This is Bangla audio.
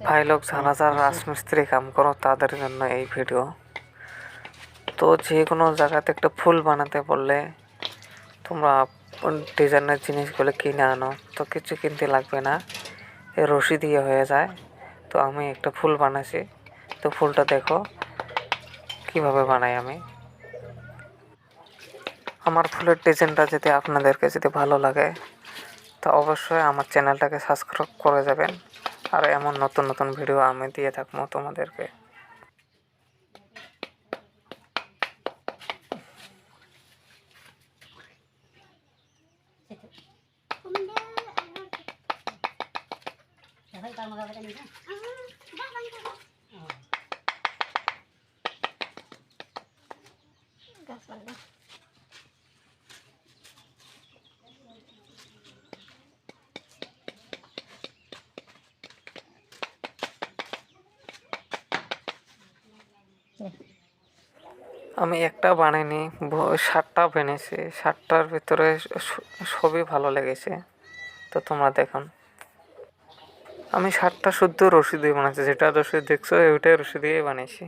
ভাই লোক যারা যারা রাজমিস্ত্রি কাম করো তাদের জন্য এই ভিডিও। তো যে কোনো জায়গাতে একটা ফুল বানাতে বললে তোমরা ডিজাইনের জিনিসগুলো কিনে আনো, তো কিছু কিনতে লাগবে না, এই রশি দিয়ে হয়ে যায়। তো আমি একটা ফুল বানাইছি, তো ফুলটা দেখো কিভাবে বানাই আমি। আমার ফুলের ডিজাইনটা যদি আপনাদেরকে যদি ভালো লাগে তো অবশ্যই আমার চ্যানেলটাকে সাবস্ক্রাইব করে যাবেন, আর এমন নতুন নতুন ভিডিও আমি দিয়ে থাকবো তোমাদেরকে। আমি একটা বানাইনি, 7টা বানিয়েছি। 7টার ভিতরে সবই ভালো লেগেছে, তো তোমরা দেখুন। আমি 7টা শুদ্ধ রশি দিয়ে বানাইছি, যেটা রশি দেখছো ওইটাই রশি দিয়ে বানিয়েছি।